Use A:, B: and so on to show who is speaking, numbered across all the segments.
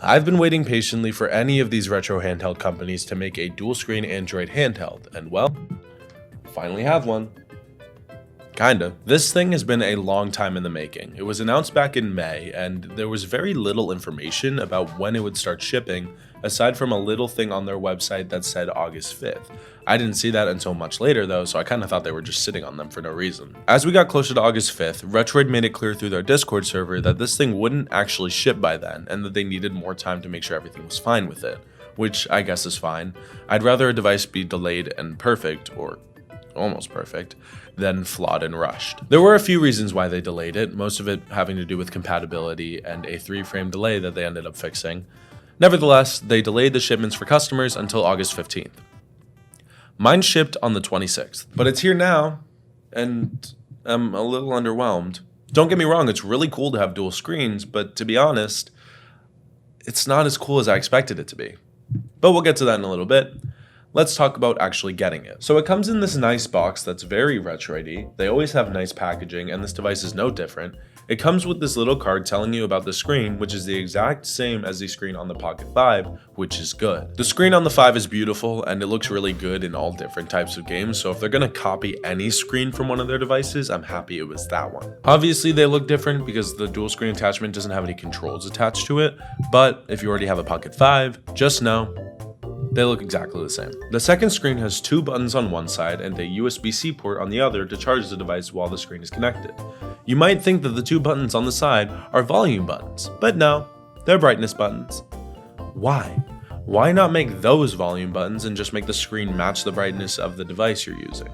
A: I've been waiting patiently for any of these retro handheld companies to make a dual-screen Android handheld, and well, finally have one. Kinda. This thing has been a long time in the making. It was announced back in May, and there was very little information about when it would start shipping, aside from a little thing on their website that said August 5th. I didn't see that until much later though, so I kinda thought they were just sitting on them for no reason. As we got closer to August 5th, Retroid made it clear through their Discord server that this thing wouldn't actually ship by then, and that they needed more time to make sure everything was fine with it. Which I guess is fine. I'd rather a device be delayed and perfect, or almost perfect, than flawed and rushed. There were a few reasons why they delayed it, most of it having to do with compatibility and a 3-frame delay that they ended up fixing. Nevertheless, they delayed the shipments for customers until August 15th. Mine shipped on the 26th, but it's here now, and I'm a little underwhelmed. Don't get me wrong, it's really cool to have dual screens, but to be honest, it's not as cool as I expected it to be. But we'll get to that in a little bit. Let's talk about actually getting it. So it comes in this nice box that's very Retroid-y. They always have nice packaging, and this device is no different. It comes with this little card telling you about the screen, which is the exact same as the screen on the Pocket 5, which is good. The screen on the 5 is beautiful, and it looks really good in all different types of games, so if they're gonna copy any screen from one of their devices, I'm happy it was that one. Obviously, they look different because the dual screen attachment doesn't have any controls attached to it, but if you already have a Pocket 5, just know they look exactly the same. The second screen has 2 buttons on one side and a USB-C port on the other to charge the device while the screen is connected. You might think that the 2 buttons on the side are volume buttons, but no, they're brightness buttons. Why? Why not make those volume buttons and just make the screen match the brightness of the device you're using?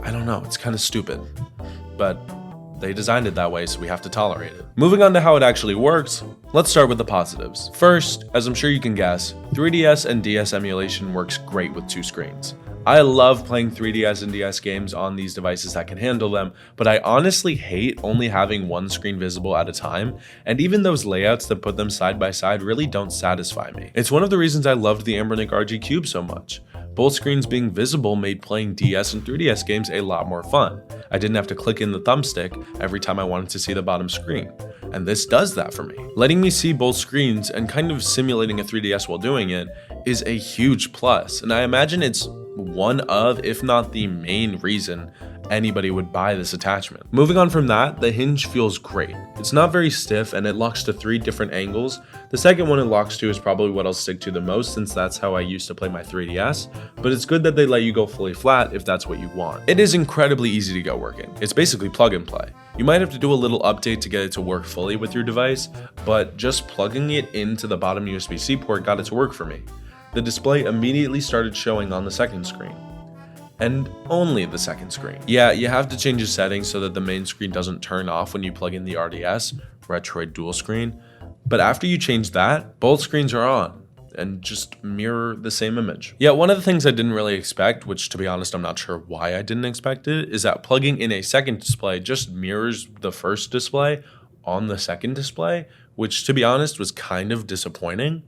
A: I don't know, it's kind of stupid, but they designed it that way, so we have to tolerate it. Moving on to how it actually works, let's start with the positives. First, as I'm sure you can guess, 3DS and DS emulation works great with 2 screens. I love playing 3DS and DS games on these devices that can handle them, but I honestly hate only having one screen visible at a time, and even those layouts that put them side by side really don't satisfy me. It's one of the reasons I loved the Ambernic RG Cube so much. Both screens being visible made playing DS and 3DS games a lot more fun. I didn't have to click in the thumbstick every time I wanted to see the bottom screen, and this does that for me. Letting me see both screens and kind of simulating a 3DS while doing it is a huge plus, and I imagine it's one of, if not the main reason anybody would buy this attachment. Moving on from that, the hinge feels great. It's not very stiff and it locks to 3 different angles. The second one it locks to is probably what I'll stick to the most since that's how I used to play my 3DS, but it's good that they let you go fully flat if that's what you want. It is incredibly easy to get working. It's basically plug and play. You might have to do a little update to get it to work fully with your device, but just plugging it into the bottom USB-C port got it to work for me. The display immediately started showing on the second screen. And only the second screen. Yeah, you have to change the settings so that the main screen doesn't turn off when you plug in the RDS, Retroid dual screen. But after you change that, both screens are on and just mirror the same image. Yeah, one of the things I didn't really expect, which to be honest, I'm not sure why I didn't expect it, is that plugging in a second display just mirrors the first display on the second display, which to be honest was kind of disappointing.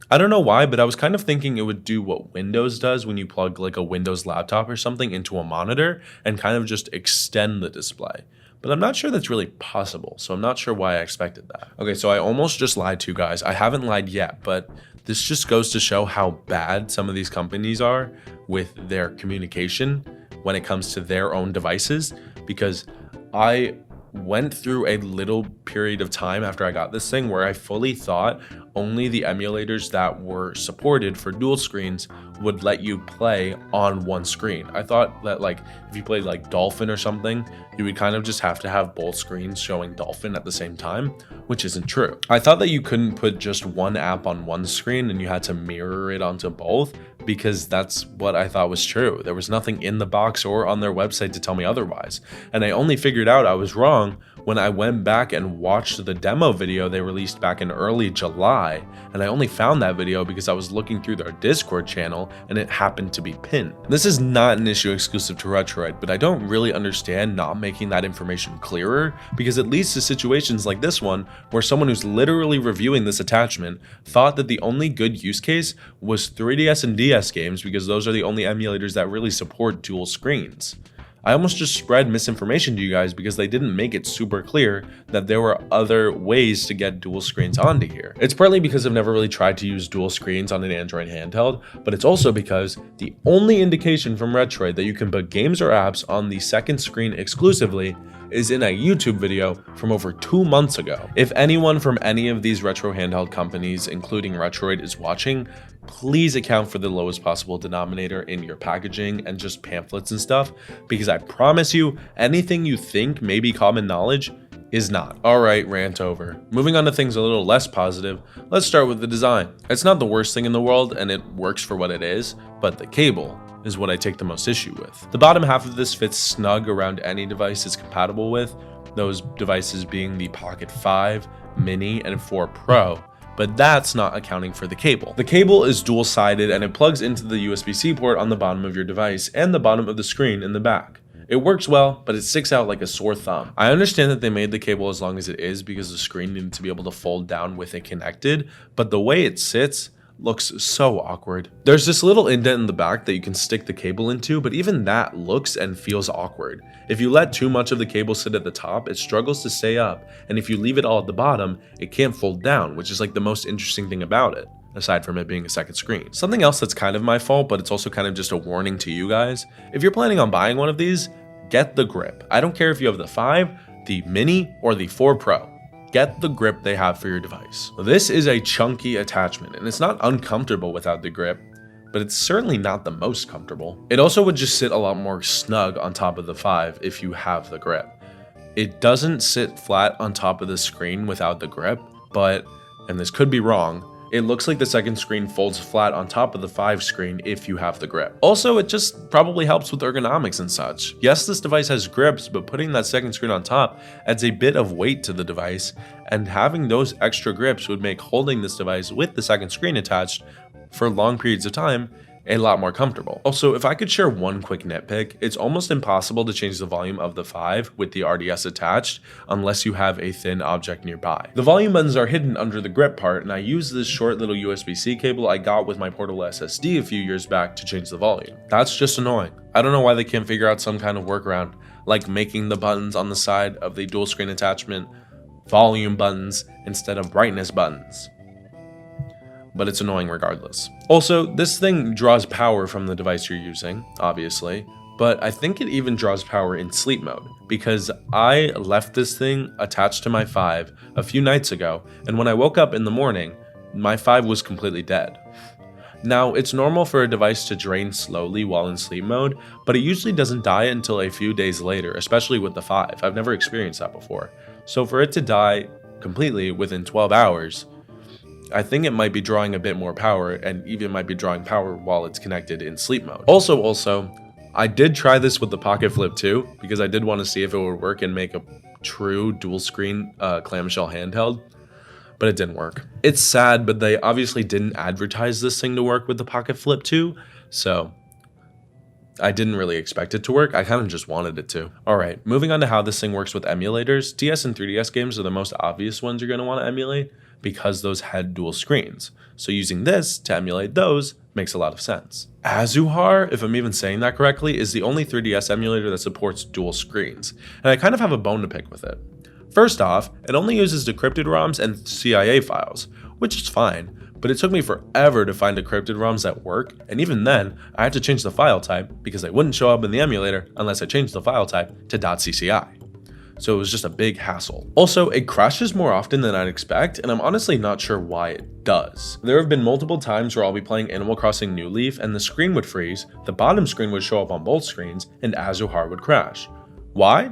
A: I don't know why, but I was kind of thinking it would do what Windows does when you plug like a Windows laptop or something into a monitor and kind of just extend the display. But I'm not sure that's really possible, so I'm not sure why I expected that. Okay, so I almost just lied to you guys. I haven't lied yet, but this just goes to show how bad some of these companies are with their communication when it comes to their own devices, because I went through a little period of time after I got this thing where I fully thought only the emulators that were supported for dual screens would let you play on one screen. I thought that like if you played like Dolphin or something, you would kind of just have to have both screens showing Dolphin at the same time, which isn't true. I thought that you couldn't put just one app on one screen and you had to mirror it onto both, because that's what I thought was true. There was nothing in the box or on their website to tell me otherwise. And I only figured out I was wrong when I went back and watched the demo video they released back in early July, and I only found that video because I was looking through their Discord channel and it happened to be pinned. This is not an issue exclusive to Retroid, but I don't really understand not making that information clearer, because it leads to situations like this one where someone who's literally reviewing this attachment thought that the only good use case was 3DS and DS games because those are the only emulators that really support dual screens. I almost just spread misinformation to you guys because they didn't make it super clear that there were other ways to get dual screens onto here. It's partly because I've never really tried to use dual screens on an Android handheld, but it's also because the only indication from Retroid that you can put games or apps on the second screen exclusively is in a YouTube video from over 2 months ago. If anyone from any of these retro handheld companies, including Retroid, is watching, please account for the lowest possible denominator in your packaging and just pamphlets and stuff, because I promise you, anything you think may be common knowledge is not. Alright, rant over. Moving on to things a little less positive, let's start with the design. It's not the worst thing in the world and it works for what it is, but the cable is what I take the most issue with. The bottom half of this fits snug around any device it's compatible with, those devices being the Pocket 5, Mini, and 4 Pro, but that's not accounting for the cable. The cable is dual-sided and it plugs into the USB-C port on the bottom of your device and the bottom of the screen in the back. It works well, but it sticks out like a sore thumb. I understand that they made the cable as long as it is because the screen needed to be able to fold down with it connected, but the way it sits looks so awkward. There's this little indent in the back that you can stick the cable into, but even that looks and feels awkward. If you let too much of the cable sit at the top, it struggles to stay up, and if you leave it all at the bottom, it can't fold down, which is like the most interesting thing about it, aside from it being a second screen. Something else that's kind of my fault, but it's also kind of just a warning to you guys. If you're planning on buying one of these, get the grip. I don't care if you have the 5, the Mini, or the 4 Pro. Get the grip they have for your device. This is a chunky attachment, and it's not uncomfortable without the grip, but it's certainly not the most comfortable. It also would just sit a lot more snug on top of the 5 if you have the grip. It doesn't sit flat on top of the screen without the grip, but, and this could be wrong, it looks like the second screen folds flat on top of the 5 screen if you have the grip. Also, it just probably helps with ergonomics and such. Yes, this device has grips, but putting that second screen on top adds a bit of weight to the device, and having those extra grips would make holding this device with the second screen attached for long periods of time a lot more comfortable. Also, if I could share one quick nitpick, it's almost impossible to change the volume of the 5 with the RDS attached unless you have a thin object nearby. The volume buttons are hidden under the grip part, and I use this short little USB-C cable I got with my portable SSD a few years back to change the volume. That's just annoying. I don't know why they can't figure out some kind of workaround, like making the buttons on the side of the dual screen attachment volume buttons instead of brightness buttons. But it's annoying regardless. Also, this thing draws power from the device you're using, obviously, but I think it even draws power in sleep mode, because I left this thing attached to my 5 a few nights ago, and when I woke up in the morning, my 5 was completely dead. Now, it's normal for a device to drain slowly while in sleep mode, but it usually doesn't die until a few days later, especially with the 5. I've never experienced that before. So for it to die completely within 12 hours, I think it might be drawing a bit more power, and even might be drawing power while it's connected in sleep mode. Also, I did try this with the Pocket Flip 2, because I did want to see if it would work and make a true dual screen clamshell handheld, but it didn't work. It's sad, but they obviously didn't advertise this thing to work with the Pocket Flip 2, so I didn't really expect it to work. I kind of just wanted it to. Alright, moving on to how this thing works with emulators. DS and 3DS games are the most obvious ones you're going to want to emulate, because those had dual screens. So using this to emulate those makes a lot of sense. Azuhar, if I'm even saying that correctly, is the only 3DS emulator that supports dual screens, and I kind of have a bone to pick with it. First off, it only uses decrypted ROMs and CIA files, which is fine, but it took me forever to find decrypted ROMs that work, and even then, I had to change the file type because they wouldn't show up in the emulator unless I changed the file type to .cci. So it was just a big hassle. Also, it crashes more often than I'd expect, and I'm honestly not sure why it does. There have been multiple times where I'll be playing Animal Crossing New Leaf and the screen would freeze, the bottom screen would show up on both screens, and Azuhar would crash. Why?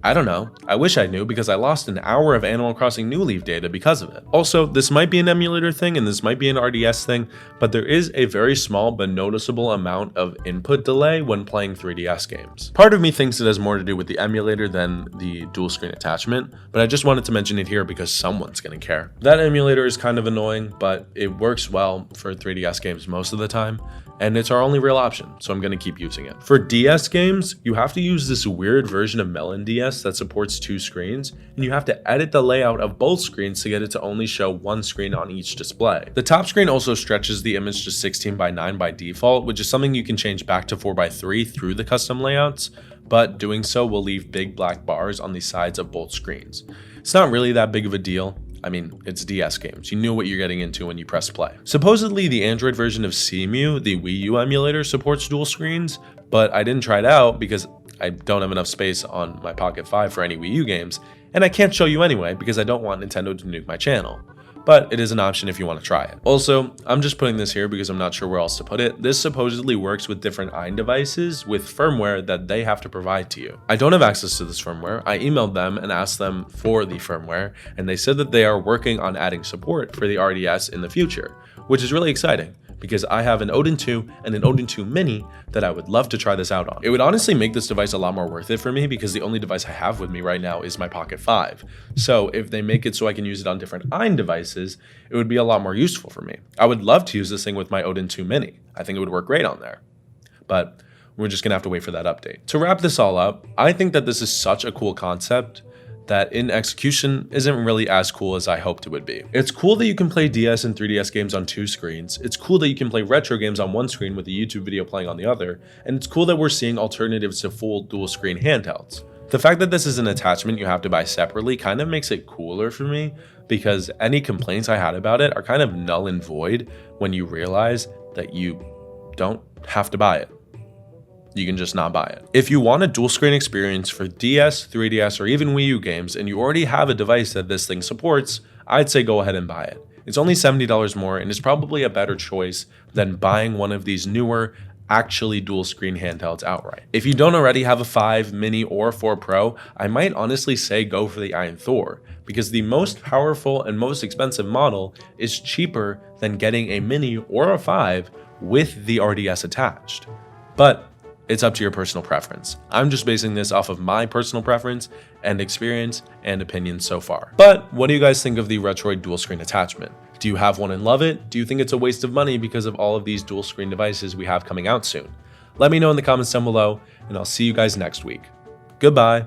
A: I don't know. I wish I knew, because I lost an hour of Animal Crossing New Leaf data because of it. Also, this might be an emulator thing and this might be an RDS thing, but there is a very small but noticeable amount of input delay when playing 3DS games. Part of me thinks it has more to do with the emulator than the dual screen attachment, but I just wanted to mention it here because someone's gonna care. That emulator is kind of annoying, but it works well for 3DS games most of the time, and it's our only real option, so I'm gonna keep using it. For DS games, you have to use this weird version of Melon DS that supports 2 screens, and you have to edit the layout of both screens to get it to only show 1 screen on each display. The top screen also stretches the image to 16:9 by default, which is something you can change back to 4:3 through the custom layouts, but doing so will leave big black bars on the sides of both screens. It's not really that big of a deal. I mean, it's DS games. You knew what you're getting into when you press play. Supposedly, the Android version of CMU, the Wii U emulator, supports dual screens, but I didn't try it out because I don't have enough space on my Pocket 5 for any Wii U games, and I can't show you anyway because I don't want Nintendo to nuke my channel. But it is an option if you want to try it. Also, I'm just putting this here because I'm not sure where else to put it. This supposedly works with different iron devices with firmware that they have to provide to you. I don't have access to this firmware. I emailed them and asked them for the firmware, and they said that they are working on adding support for the RDS in the future, which is really exciting because I have an Odin 2 and an Odin 2 Mini that I would love to try this out on. It would honestly make this device a lot more worth it for me because the only device I have with me right now is my Pocket 5. So if they make it so I can use it on different iron devices, it would be a lot more useful for me. I would love to use this thing with my Odin 2 Mini. I think it would work great on there. But we're just gonna have to wait for that update. To wrap this all up, I think that this is such a cool concept that in execution isn't really as cool as I hoped it would be. It's cool that you can play DS and 3DS games on 2 screens, it's cool that you can play retro games on 1 screen with a YouTube video playing on the other, and it's cool that we're seeing alternatives to full dual screen handhelds. The fact that this is an attachment you have to buy separately kind of makes it cooler for me because any complaints I had about it are kind of null and void when you realize that you don't have to buy it. You can just not buy it. If you want a dual screen experience for DS, 3DS, or even Wii U games, and you already have a device that this thing supports, I'd say go ahead and buy it. It's only $70 more, and it's probably a better choice than buying one of these newer, actually dual screen handhelds outright. If you don't already have a 5, Mini, or 4 Pro, I might honestly say go for the Iron Thor, because the most powerful and most expensive model is cheaper than getting a Mini or a 5 with the RDS attached. But it's up to your personal preference. I'm just basing this off of my personal preference and experience and opinion so far. But what do you guys think of the Retroid dual screen attachment? Do you have one and love it? Do you think it's a waste of money because of all of these dual screen devices we have coming out soon? Let me know in the comments down below, and I'll see you guys next week. Goodbye.